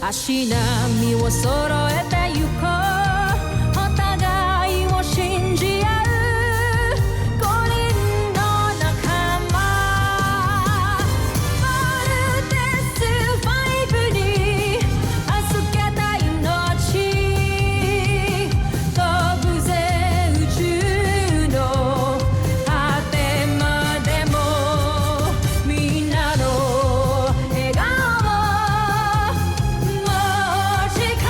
足並みを揃えてゆこうお互いを信じ合う五人の仲間まるでスバイブに預けた命飛ぶぜ宇宙の果てまでもみんなの笑顔持ち帰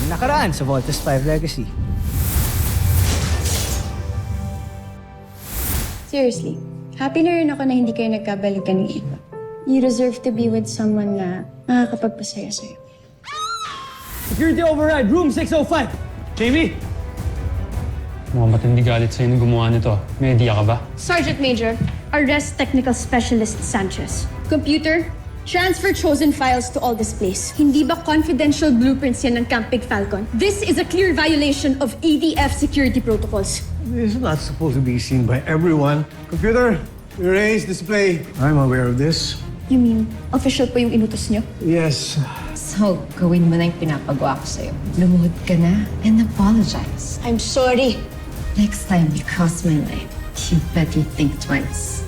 Nakaraan sa Voltes 5 Legacy. Seriously, happy na rin ako na hindi kayo nagkabalikan ng iba. You deserve to be with someone na makakapagpasaya sa'yo. Security override, room 605. Jamie? Mukhang matindi galit sa'yo nung gumawa nito. May idea ka ba? Sergeant Major, arrest Technical Specialist Sanchez. Computer, transfer chosen files to all displays. Hindi ba confidential blueprints yan ng Camp Big Falcon? This is a clear violation of ADF security protocols. This is not supposed to be seen by everyone. Computer, erase display. I'm aware of this. You mean, official po yung inutos nyo? Yes. So, gawin mo na yung pinapagawa ko sa'yo. Lumuhod ka na and apologize. I'm sorry. Next time you cross my line, you better think twice.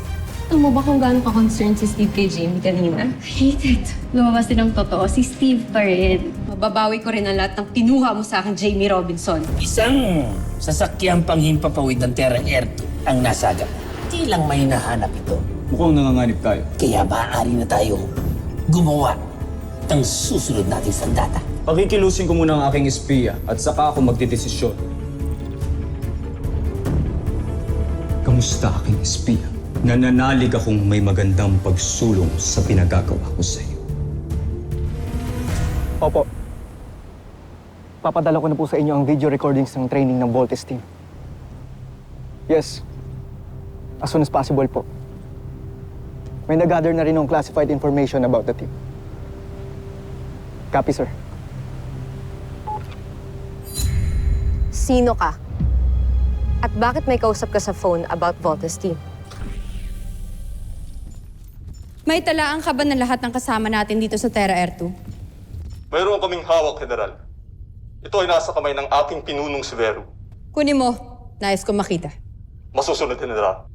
Alam mo ba kung gaano ka-concerned si Steve kay Jamie kanina? I hate it. Lumabas din ang totoo, si Steve pa rin. Mababawi ko rin ang lahat ng kinuha mo sa akin, Jamie Robinson. Isang sasakyang panghimpapawid ng Terra Air 2 ang nasagap. Di lang may nahanap ito. Mukhang nanganganib tayo. Kaya maaari na tayo gumawa ng susunod nating sandata. Pakikilusin ko muna ang aking espiya at saka ako magdidesisyon. Kamusta aking espiya? Nananalig akong may magandang pagsulong sa pinagagawa ko sa iyo. Opo. Papadala ko na po sa inyo ang video recordings ng training ng Voltes team. Yes. As soon as possible po. May nag-gather na rin ng classified information about the team. Copy, sir. Sino ka? At bakit may kausap ka sa phone about Voltes team? May talaan ka ba ng lahat ng kasama natin dito sa Terra Air 2? Mayroon kaming hawak, General. Ito ay nasa kamay ng aking pinunong si Vero. Kunin mo. Nais ko makita. Masusunod, General.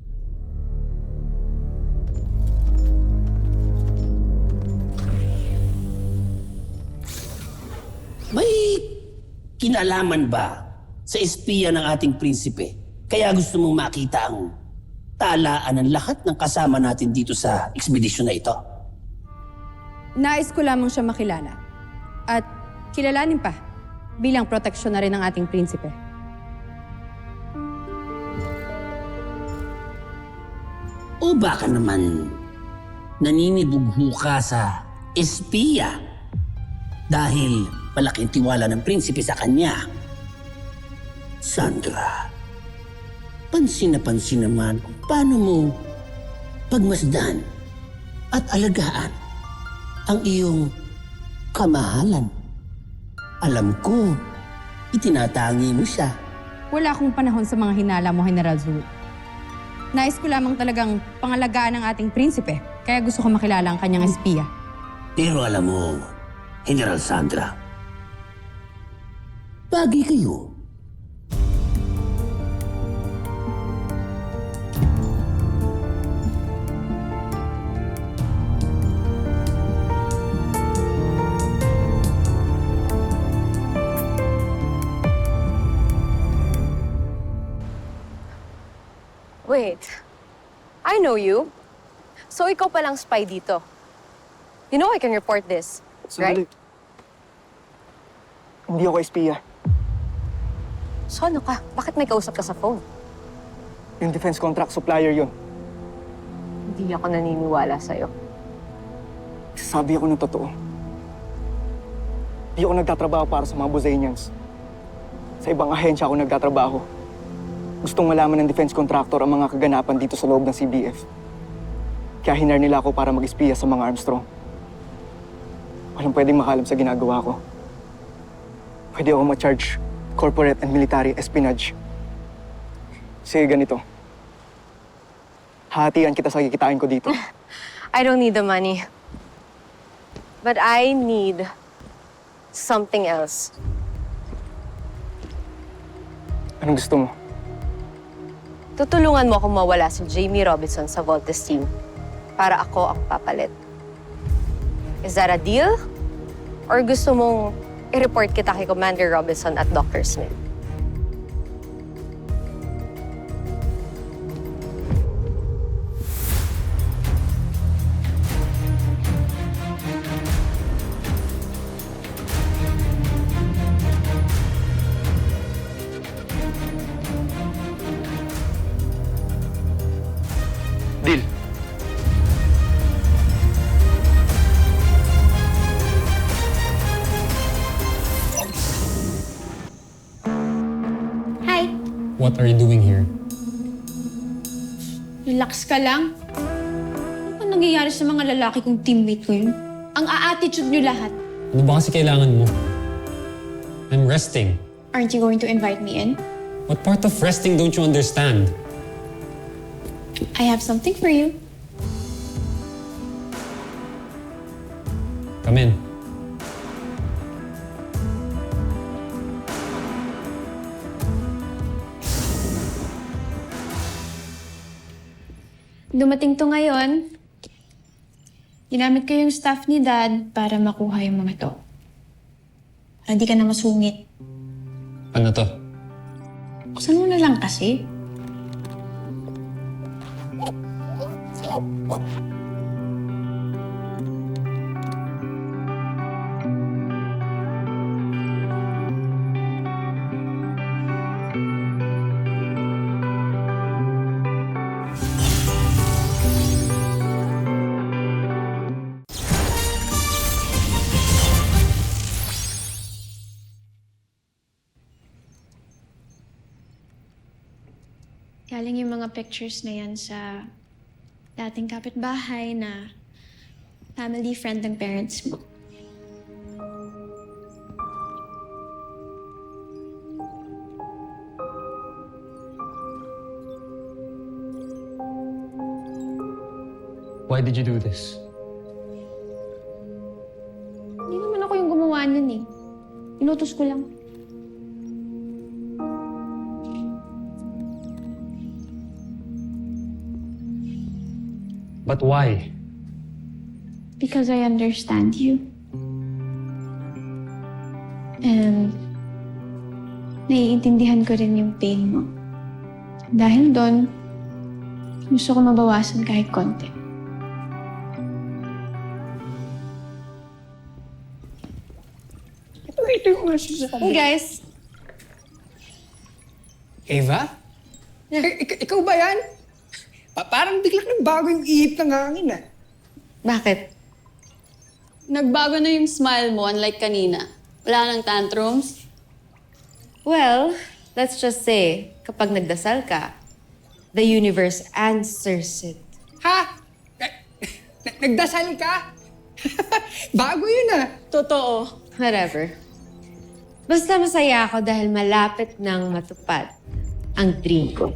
May kinalaman ba sa espiya ng ating prinsipe? Kaya gusto mong makita ang talaan ng lahat ng kasama natin dito sa ekspedisyon na ito? Nais ko lamang siya makilala. At kilalanin pa bilang proteksyon na rin ng ating prinsipe. O baka naman naninibugho ka sa espiya dahil malaking tiwala ng prinsipe sa kanya? Sandra, pansin naman kung paano mo pagmasdan at alagaan ang iyong kamahalan. Alam ko, itinatangi mo siya. Wala akong panahon sa mga hinala mo, General Zul. Nais ko lamang talagang pangalagaan ng ating prinsipe, kaya gusto ko makilala ang kanyang espiya. Pero alam mo, General Sandra, bagay kayo. Wait, I know you. So ikaw palang spy dito. You know I can report this, right? Hindi ako espiya. So ano ka? Bakit may kausap ka sa phone? Yung defense contract supplier yun. Hindi ako naniniwala sa'yo. Sabi ako ng totoo. Hindi ako nagtatrabaho para sa mga Buzanians. Sa ibang ahensya ako nagtatrabaho. Gustong malaman ng defense contractor ang mga kaganapan dito sa loob ng CBF. Kaya hinar nila ako para mag-espiya sa mga Armstrong. Walang pwedeng makalam sa ginagawa ko. Pwede ako ma-charge corporate and military espionage. Sige, ganito. Hatian kita sa kikitain ko dito. I don't need the money. But I need something else. Anong gusto mo? Tutulungan mo akong mawala si Jamie Robinson sa Voltes team para ako ang papalit. Is that a deal? Or gusto mong i-report kita kay Commander Robinson at Dr. Smith? Deal. Hi! What are you doing here? Relax ka lang. Ano nangyayari sa mga lalaki kong teammate ko yun? Ang a-attitude nyo lahat. Ano ba kasi kailangan mo? I'm resting. Aren't you going to invite me in? What part of resting don't you understand? I have something for you. Come in. Dumating to ngayon. Ginamit ko yung staff ni Dad para makuha yung mga to. Para di ka na masungit. Ano to? Buksan mo na lang kasi. Galing yung mga pictures na yan sa dating kapitbahay na family friend ng parents mo. Why did you do this? Hindi naman ako yung gumawa nun eh. Inutos ko lang. But why? Because I understand you. And naiintindihan ko rin yung pain mo. Dahil doon, gusto ko mabawasan kahit konti. Hey guys! Eva? Ikaw ba yan? Parang biglang nagbago yung ihip ng hangin ah. Bakit? Nagbago na yung smile mo, unlike kanina. Wala nang tantrums. Well, let's just say, kapag nagdasal ka, the universe answers it. Ha? Nagdasal ka? Bago yun ah. Totoo. Whatever. Basta masaya ako dahil malapit nang matupad ang dream ko.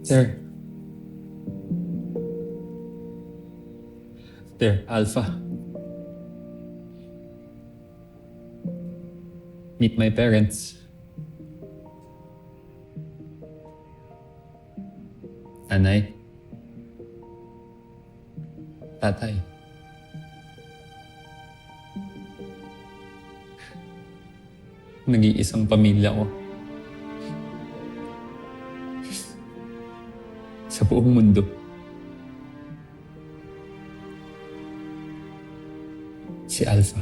Sir. There, Alpha. Meet my parents. Nanay. Tatay. Nag-iisang pamilya ko. Sa buong mundo. Si Alpha.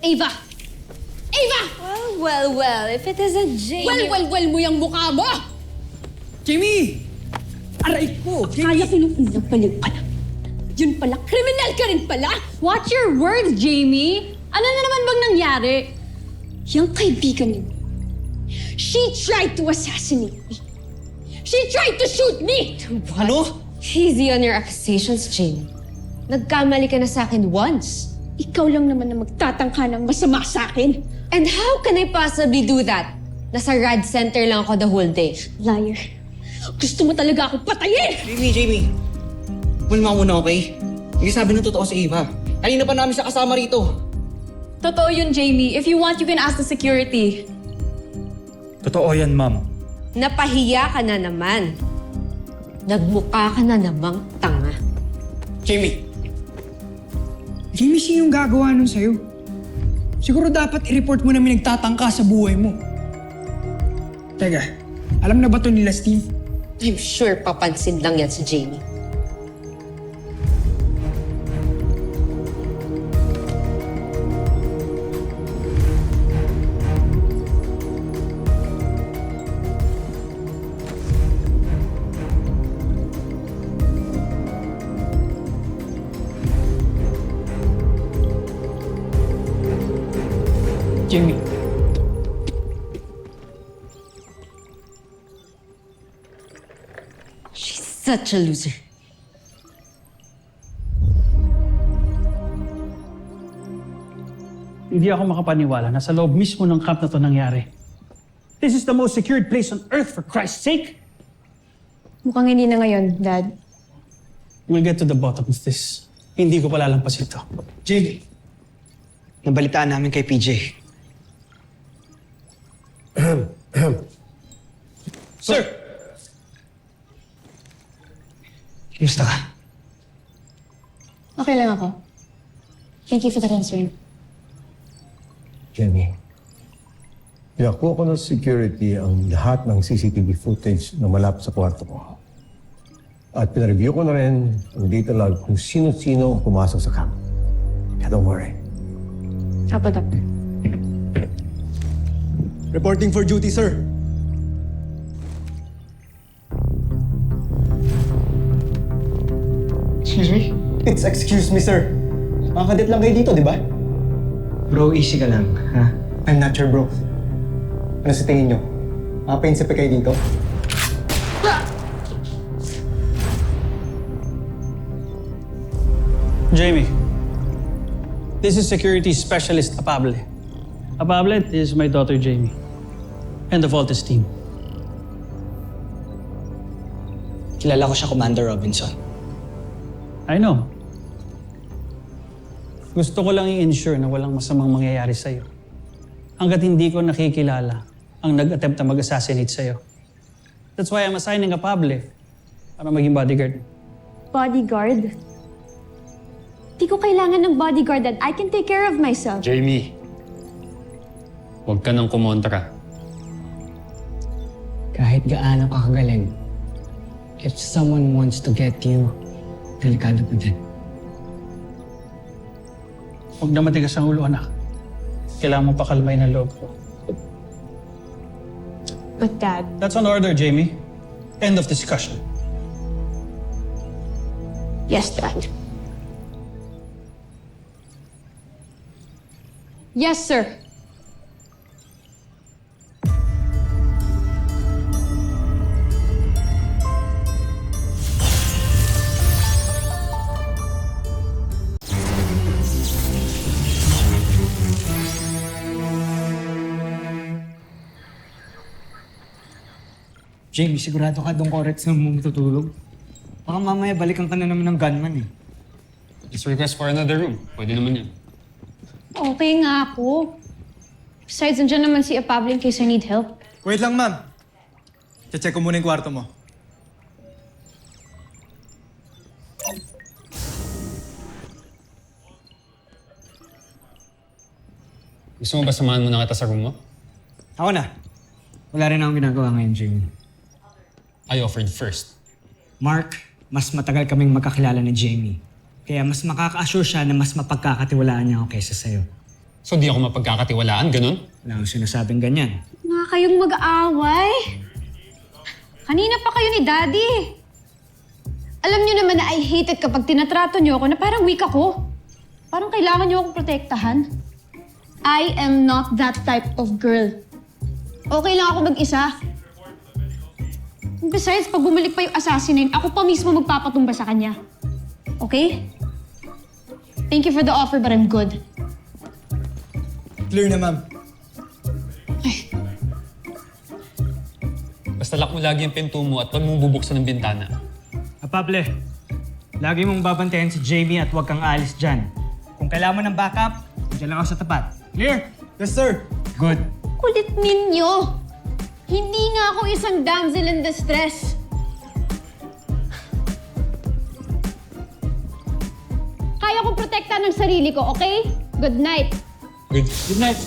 Ava! Ava! Well, if it isn't Jamie... Well mo yung mukha mo! Jamie! Aray ko! Kaya kinukulang pala pala. Yun pala, kriminal ka rin pala! Watch your words, Jamie! Ano na naman bang nangyari? Yung kaibigan niyo, she tried to assassinate me. She tried to shoot me! Ano? Easy on your accusations, Jamie. Nagkamali ka na sa akin once. Ikaw lang naman na magtatangka ng masama sa akin. And how can I possibly do that? Nasa rad center lang ako the whole day. Liar. Gusto mo talaga akong patayin! Jamie. Pulma muna, okay? Hindi sabi ng totoo si Eva. Kanina pa namin siya kasama rito. Totoo yun, Jamie. If you want, you can ask the security. Totoo yan, ma'am. Napahiya ka na naman. Nagmukha ka na namang tanga. Jamie, sino yung gagawa nun sa'yo? Siguro dapat i-report mo na may nagtatangka sa buhay mo. Teka, alam na ba to nila Steve? I'm sure papansin lang yan si Jamie. Jamie. She's such a loser. Hindi ako makapaniwala na sa loob mismo ng camp na to nangyari. This is the most secured place on earth, for Christ's sake! Mukhang hindi na ngayon, Dad. We'll get to the bottom of this. Hindi ko palalampasin to. Jamie, nabalitaan namin kay PJ. Sir! Kumusta ka? Okay lang ako. Thank you for the concern. Jenny, pinakuha ko ng security ang lahat ng CCTV footage na malapit sa kwarto ko. At pinareview ko na rin ang data log kung sino-sino ang pumasok sa camp. Kaya don't worry. Apo, Doctor. Reporting for duty, sir. Excuse me? It's excuse me, sir. Mga kadet lang kayo dito, di ba? Bro, easy ka lang, ha? I'm not sure, bro. Ano sa tingin nyo? Mga prinsipe kayo dito? Jamie, this is Security Specialist Apable. Apable is my daughter Jamie and the Voltes team. Kilala ko siya, Commander Robinson. I know. Gusto ko lang i-ensure na walang masamang mangyayari sa'yo. Hanggat hindi ko nakikilala ang nag-attempt na mag-assassinate sa'yo. That's why I'm assigning a Pable para maging bodyguard. Bodyguard? Di ko kailangan ng bodyguard, Dad. I can take care of myself. Jamie, huwag ka nang kumontra. Kahit gaano ka kagaling, if someone wants to get you, delikado pa din. Huwag na matigas ang ulo, anak. Kailangan mo pakalmay ng loob ko. But Dad... That's an order, Jamie. End of discussion. Yes, Dad. Yes, sir. Jamie, sigurado ka doon correct sa mo matutulog? Baka mamaya balikan ka na naman ng gunman eh. Just request for another room. Pwede naman yan. Okay nga ako. Besides, nandiyan naman si Apable in case I need help. Wait lang, ma'am. Check ko muna yung kwarto mo. Gusto mo ba samahan mo na kita sa room mo? Ako na. Wala rin akong ginagawa ngayon, Jamie. I offered first. Mark, mas matagal kaming magkakilala ni Jamie. Kaya mas makaka-assure siya na mas mapagkakatiwalaan niya ako kaysa sa'yo. So di ako mapagkakatiwalaan, ganun? Wala akong sinasabing ganyan. Nga kayong mag-aaway. Kanina pa kayo ni Daddy. Alam niyo naman na I hate it kapag tinatrato niyo ako na parang weak ako. Parang kailangan niyo akong protektahan. I am not that type of girl. Okay lang ako mag-isa. Besides, pag bumalik pa yung assassinate, ako pa mismo magpapatumba sa kanya. Okay? Thank you for the offer, but I'm good. Clear na, ma'am. Basta lock mo lagi yung pinto mo at huwag mong bubuksan ng bintana. Pable, lagi mong babantayan si Jamie at huwag kang alis dyan. Kung kailangan mo ng backup, dyan lang ako sa tapat. Clear? Yes, sir. Good. Kulit ninyo! Hindi nga ako isang damsel in distress. Kaya kong protektahan ng sarili ko, okay? Good night. Good night.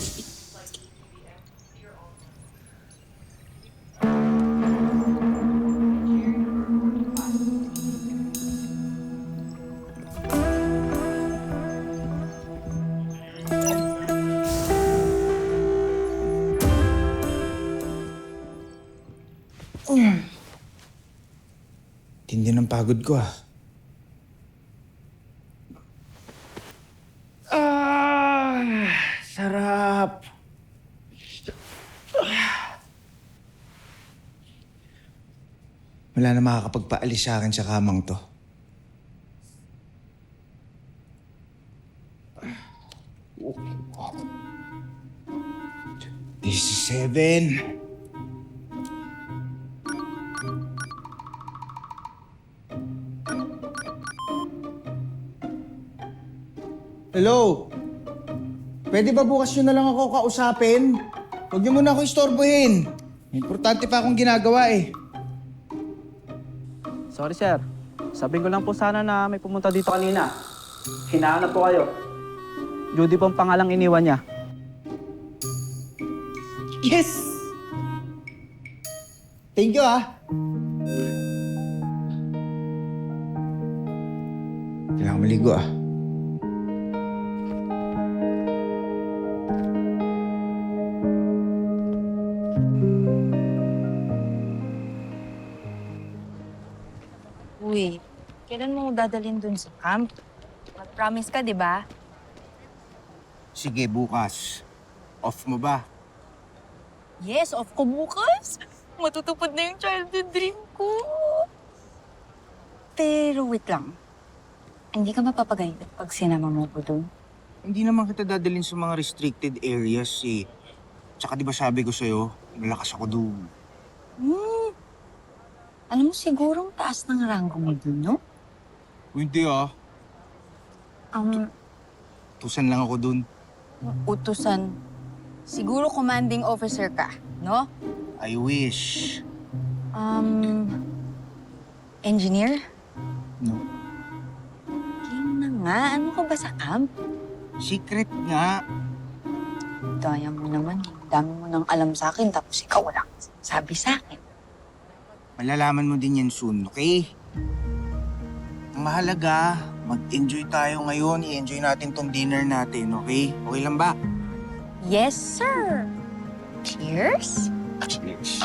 Tindi ng pagod ko, ah. Sarap. Wala na makakapagpaalis sa akin sa kamang to. This is 7. Hello? Pwede ba bukas yun na lang ako kausapin? Huwag niyo muna ako istorbohin. May importante pa akong ginagawa eh. Sorry, sir. Sabihin ko lang po sana na may pumunta dito kanina. Hinahanap po kayo. Judy pong pangalang iniwan niya. Yes! Thank you, ah. Kailangan maligo, ah. Uy, kailan mo dadalhin dun sa camp? Mag-promise ka, di ba? Sige, bukas. Off mo ba? Yes, off ko bukas. Matutupad na yung childhood dream ko. Pero wait lang. Hindi ka mapapagayad pag sinama mo ko dun? Hindi naman kita dadalhin sa mga restricted areas eh. Tsaka di ba sabi ko sa'yo, malakas ako doon. Alam mo, sigurong taas ng ranggo mo dun, no? Hindi ah. Tusan lang ako doon. Utusan. Siguro commanding officer ka, no? I wish. Engineer? No. Game na nga. Ano ka ba sa camp? Secret nga. Daya mo naman. Dami mo nang alam sa akin, tapos ikaw walang sabi sa akin. Malalaman mo din yan soon, okay? Ang mahalaga, mag-enjoy tayo ngayon. I-enjoy natin tong dinner natin, okay? Okay lang ba? Yes, sir. Cheers? Cheers.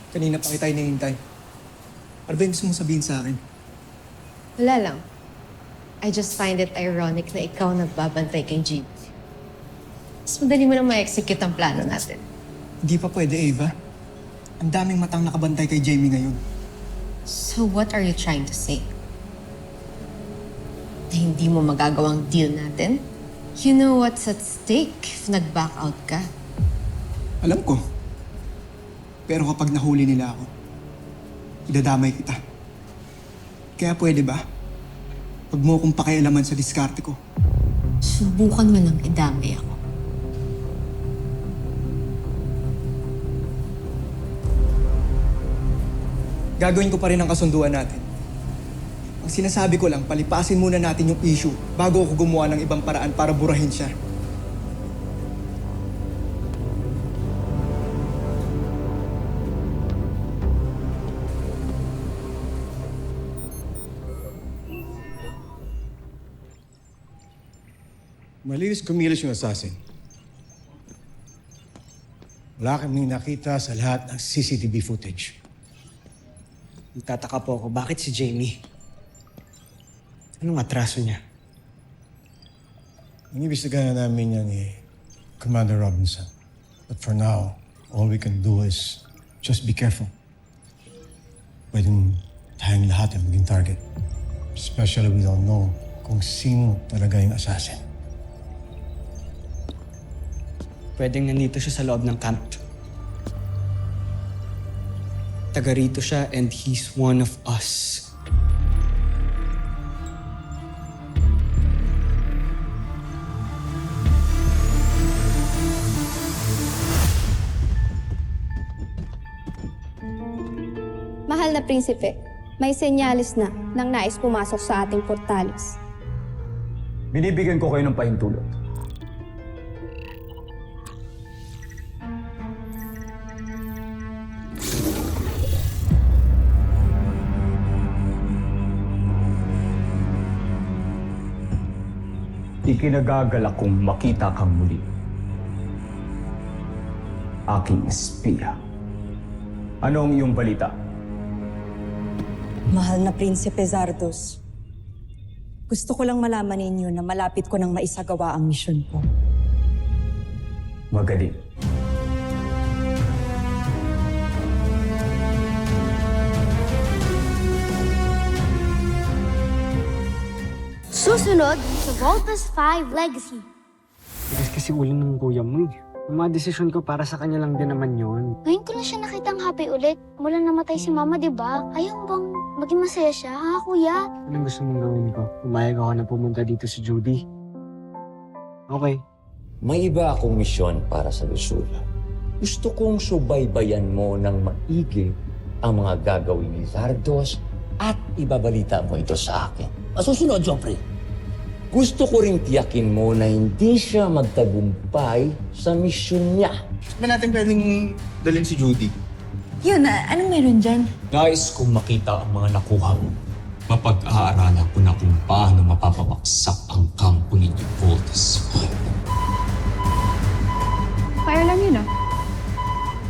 Kanina pa kita hinihintay. Ano ba yung gusto mong sabihin sa akin? Wala lang. I just find it ironic na ikaw nagbabantay kay Jeep. Mas madali mo lang ma-execute ang plano natin. Hindi pa pwede, Ava. Ang daming matang nakabantay kay Jamie ngayon. So what are you trying to say? Na hindi mo magagawang deal natin? You know what's at stake if nag-back out ka? Alam ko. Pero kapag nahuli nila ako, idadamay kita. Kaya pwede ba? Huwag mo akong pakialaman sa diskarte ko. Subukan mo lang idamay ako. Gagawin ko pa rin ang kasunduan natin. Ang sinasabi ko lang, palipasin muna natin yung issue bago ako gumawa ng ibang paraan para burahin siya. Malinis kumilos yung assassin. Wala kaming nakita sa lahat ng CCTV footage. Nagtataka po ako, bakit si Jamie? Anong atraso niya? Inibestigahan namin yan ni Commander Robinson. But for now, all we can do is just be careful. Pwedeng tayong lahat ang maging target. Especially we don't know kung sino talaga yung assassin. Pwedeng nandito siya sa loob ng camp. Taga rito siya and he's one of us. Mahal na prinsipe, may senyalis na nang nais pumasok sa ating portales. Binibigyan ko kayo ng pahintulot. Ikinagagalak kong makita kang muli. Aking espiya. Ano ang iyong balita? Mahal na Prinsipe Zardos, gusto ko lang malaman ninyo na malapit ko nang maisagawa ang misyon ko. Magaling. Susunod sa Voltes 5 Legacy. Bilis kasi ulo ng kuya mo eh. Ang mga desisyon ko para sa kanya lang din naman yun. Ngayon ko lang siya nakitang happy ulit. Mula namatay si Mama, di ba? Ayaw bang maging masaya siya, ha, Kuya? Anong gusto mong gawin ko? Pumayag ako na pumunta dito si Judy. Okay. May iba akong misyon para sa Luzula. Gusto kong subaybayan mo ng maigi ang mga gagawin ni Zardos at ibabalita mo ito sa akin. Masusunod, Joffrey. Gusto ko ring tiyakin mo na hindi siya magtagumpay sa misyon niya. Ba natin pwedeng dalhin si Judy? Yun, anong meron dyan? Nais kong makita ang mga nakuha mo. Mapag-aaralan ko na kung paano mapapabaksak ang kampo ninyo, Voltes 5. Fire lang yun, ah.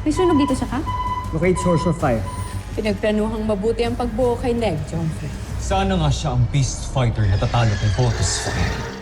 May sunog dito sa camp? Locate source of fire. Pinagplanuhang mabuti ang pagbuo kay Neg, Joffrey. Sana nga siya ang beast fighter na tatalo kay Voltes 5.